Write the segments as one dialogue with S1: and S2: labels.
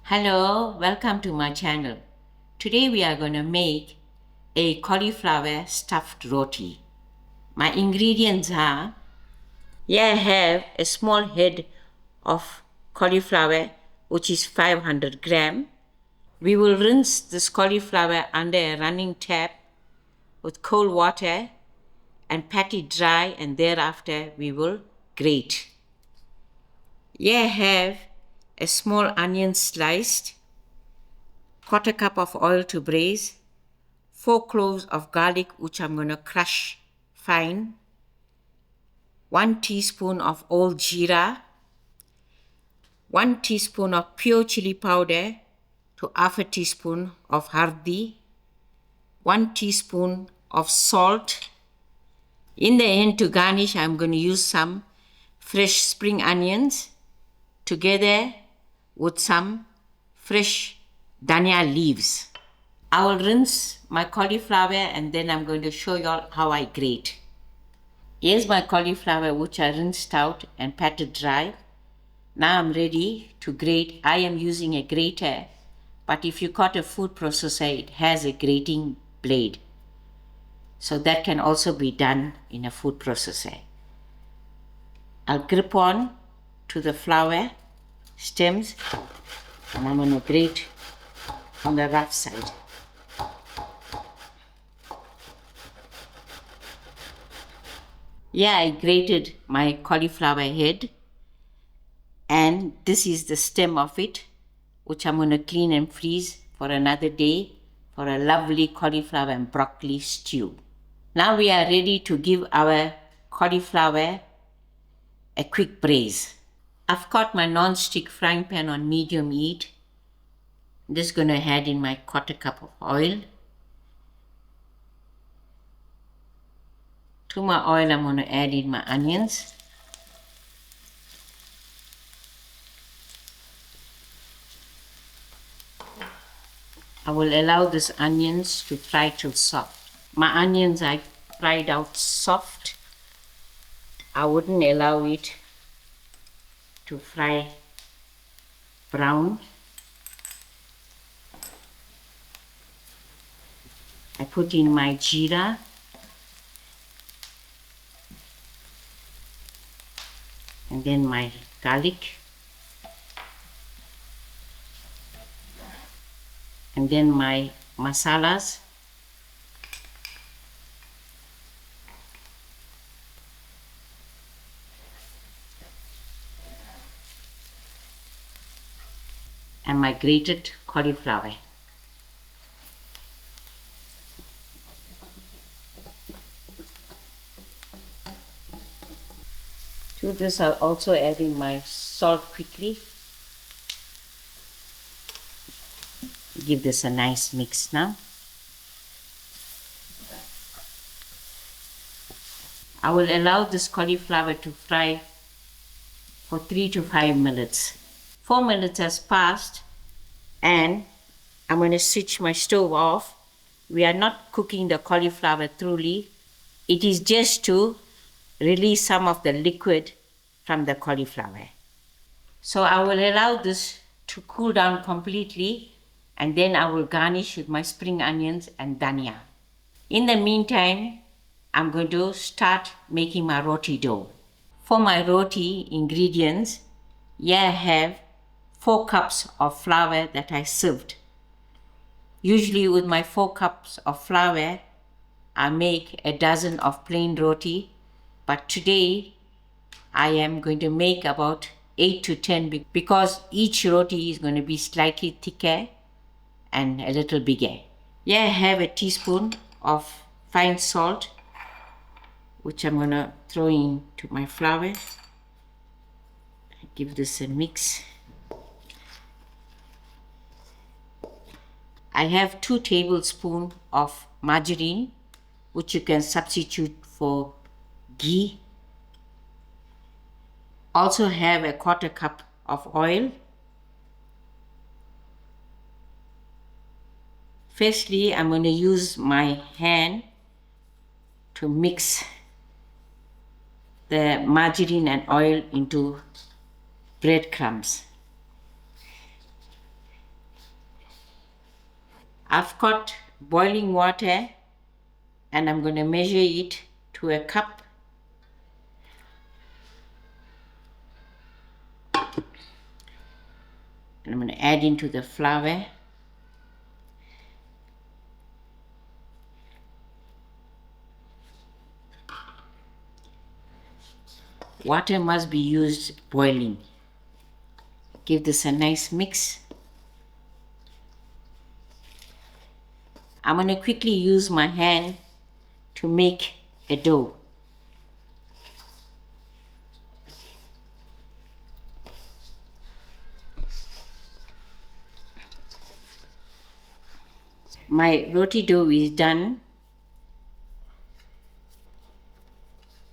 S1: Hello, welcome to my channel. Today we are going to make a cauliflower stuffed roti. My ingredients are, here I have a small head of cauliflower which is 500 gram. We will rinse this cauliflower under a running tap with cold water and pat it dry, and thereafter we will grate. Here I have a small onion sliced, quarter cup of oil to braise, 4 cloves of garlic which I'm going to crush fine, 1 teaspoon of old jeera, 1 teaspoon of pure chili powder to half a teaspoon of hurdee, 1 teaspoon of salt. In the end, to garnish, I'm going to use some fresh spring onions together with some fresh dhania leaves. I will rinse my cauliflower and then I'm going to show you all how I grate. Here's my cauliflower which I rinsed out and patted dry. Now I'm ready to grate. I am using a grater, but if you got a food processor, it has a grating blade. So that can also be done in a food processor. I'll grip on to the flower stems and I'm going to grate on the rough side. Yeah, I grated my cauliflower head, and this is the stem of it, which I'm going to clean and freeze for another day for a lovely cauliflower and broccoli stew. Now we are ready to give our cauliflower a quick braise. I've got my non-stick frying pan on medium heat. I'm just going to add in my quarter cup of oil. To my oil, I'm going to add in my onions. I will allow these onions to fry till soft. My onions I fried out soft. I wouldn't allow it to fry brown. I put in my jeera. And then my garlic, and then my masalas, and my grated cauliflower. To this I'll also add in my salt quickly. Give this a nice mix now. I will allow this cauliflower to fry for 3 to 5 minutes. 4 minutes has passed and I'm going to switch my stove off. We are not cooking the cauliflower thoroughly. It is just to release some of the liquid from the cauliflower. So I will allow this to cool down completely, and then I will garnish with my spring onions and dhania. In the meantime, I'm going to start making my roti dough. For my roti ingredients, here I have 4 cups of flour that I sieved. Usually with my 4 cups of flour, I make a dozen of plain roti, but today I am going to make about 8 to 10 because each roti is going to be slightly thicker and a little bigger. Here I have a teaspoon of fine salt, which I'm going to throw into my flour. Give this a mix. I have 2 tablespoons of margarine, which you can substitute for ghee. Also have a quarter cup of oil. Firstly, I'm going to use my hand to mix the margarine and oil into breadcrumbs. I've got boiling water and I'm going to measure it to a cup. And I'm going to add into the flour. Water must be used boiling. Give this a nice mix. I'm going to quickly use my hand to make a dough. My roti dough is done.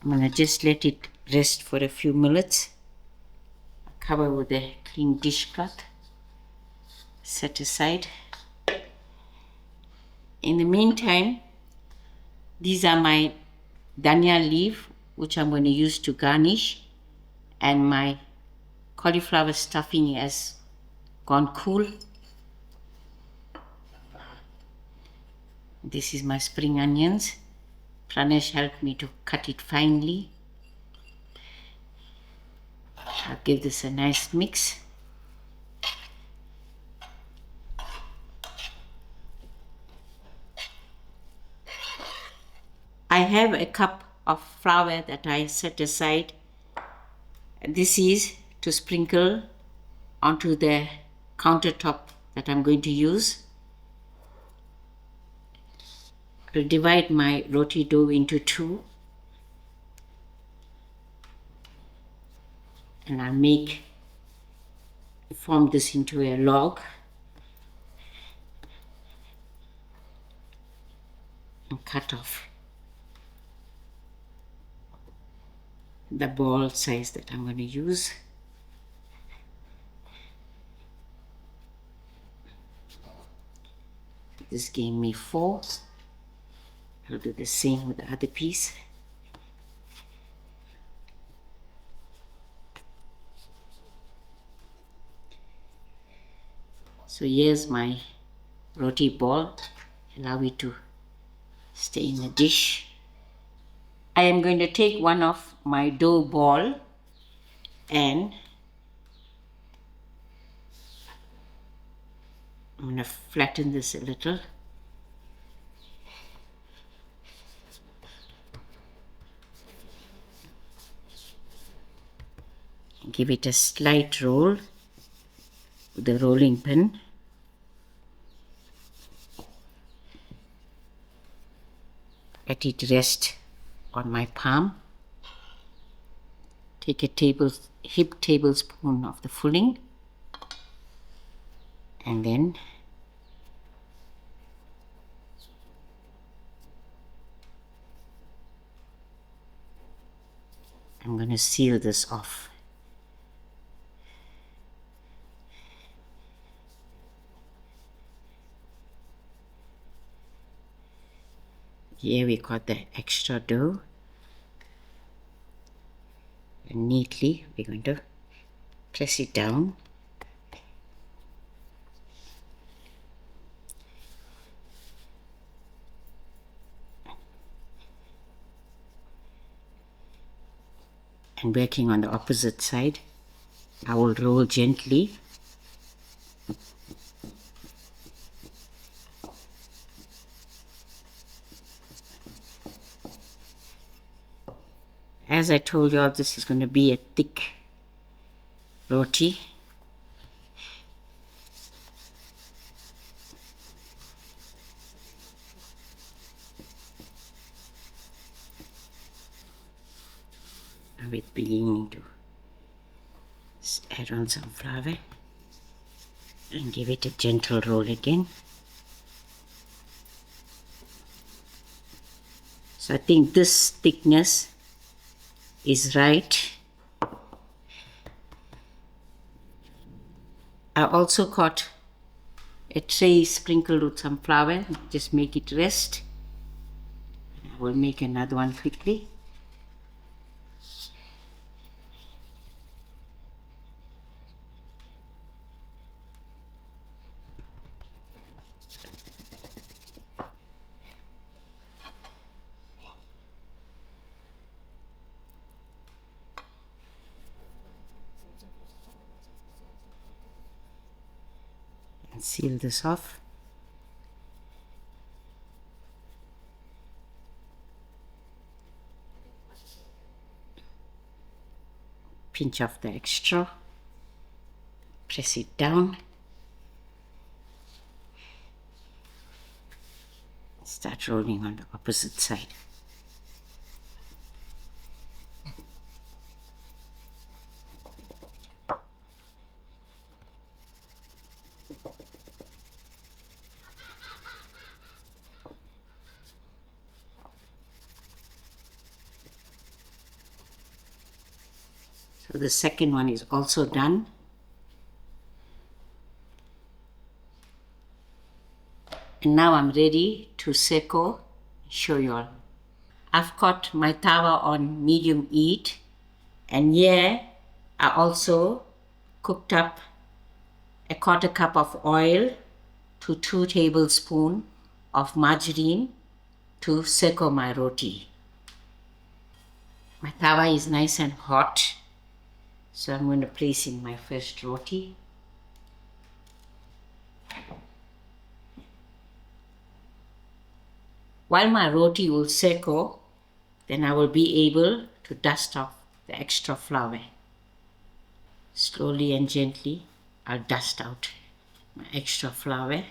S1: I'm going to just let it rest for a few minutes. Cover with a clean dishcloth. Set aside. In the meantime, these are my dhania leaf, which I'm going to use to garnish, and my cauliflower stuffing has gone cool. This is my spring onions. Pranesh helped me to cut it finely. I'll give this a nice mix. I have a cup of flour that I set aside. This is to sprinkle onto the countertop that I'm going to use. I'll divide my roti dough into two. And I'll form this into a log. And cut off the ball size that I'm going to use. This gave me 4. I'll do the same with the other piece. So here's my roti ball. Allow it to stay in the dish. I am going to take one of my dough ball and I'm going to flatten this a little. Give it a slight roll with the rolling pin. Let it rest on my palm. Take a heaped tablespoon of the filling and then I'm going to seal this off. Here we got the extra dough, and neatly we're going to press it down. And working on the opposite side, I will roll gently. As I told you all, this is going to be a thick roti. Now we're beginning to add on some flour and give it a gentle roll again. So I think this thickness is right. I also got a tray sprinkled with some flour. Just make it rest. I will make another one quickly. Seal this off. Pinch off the extra. Press it down. Start rolling on the opposite side. So the second one is also done. And now I'm ready to show you all. I've got my tawa on medium heat, and here I also cooked up a 1/4 cup of oil to 2 tablespoons of margarine to seko my roti. My tawa is nice and hot, so I'm going to place in my first roti. While my roti will seko, then I will be able to dust off the extra flour. Slowly and gently, I'll dust out my extra flour.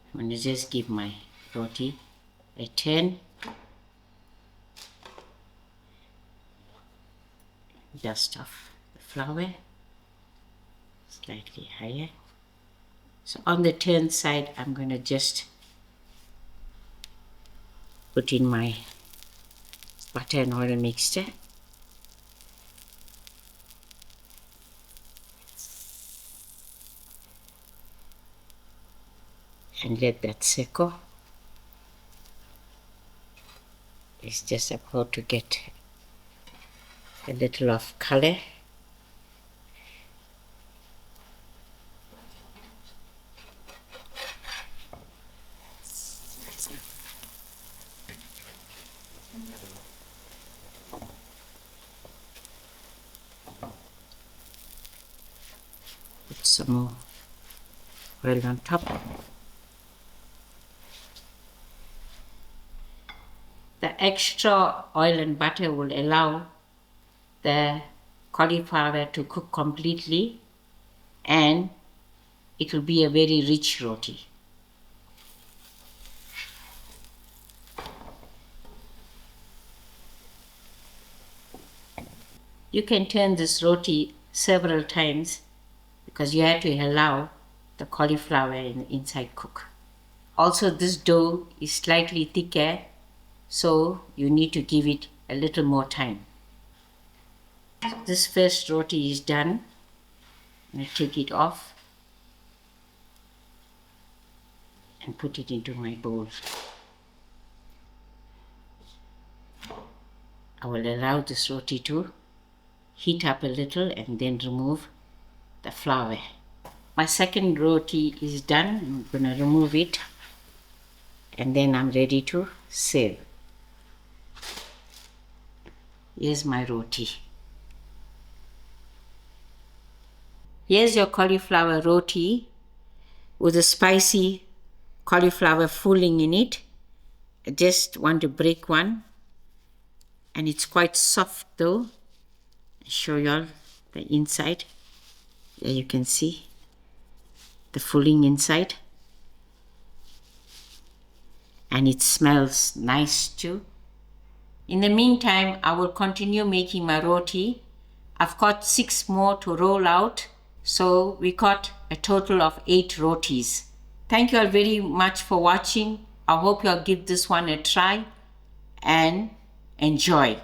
S1: I'm going to just give my roti a turn. Dust off the flour slightly higher. So on the turn side, I'm going to just put in my butter and oil mixture. And let that seko. It's just about to get a little of color. Put some more oil on top. The extra oil and butter will allow the cauliflower to cook completely, and it will be a very rich roti. You can turn this roti several times because you have to allow the cauliflower inside cook. Also, this dough is slightly thicker, so you need to give it a little more time. This first roti is done. I'm going to take it off and put it into my bowl. I will allow this roti to heat up a little and then remove the flour. My second roti is done. I'm going to remove it, and then I'm ready to serve. Here's my roti. Here's your cauliflower roti with a spicy cauliflower filling in it. I just want to break one, and it's quite soft though. I'll show you all the inside. There you can see the filling inside, and it smells nice too. In the meantime, I will continue making my roti. I've got 6 more to roll out, so we got a total of 8 rotis. Thank you all very much for watching. I hope you'll give this one a try and enjoy.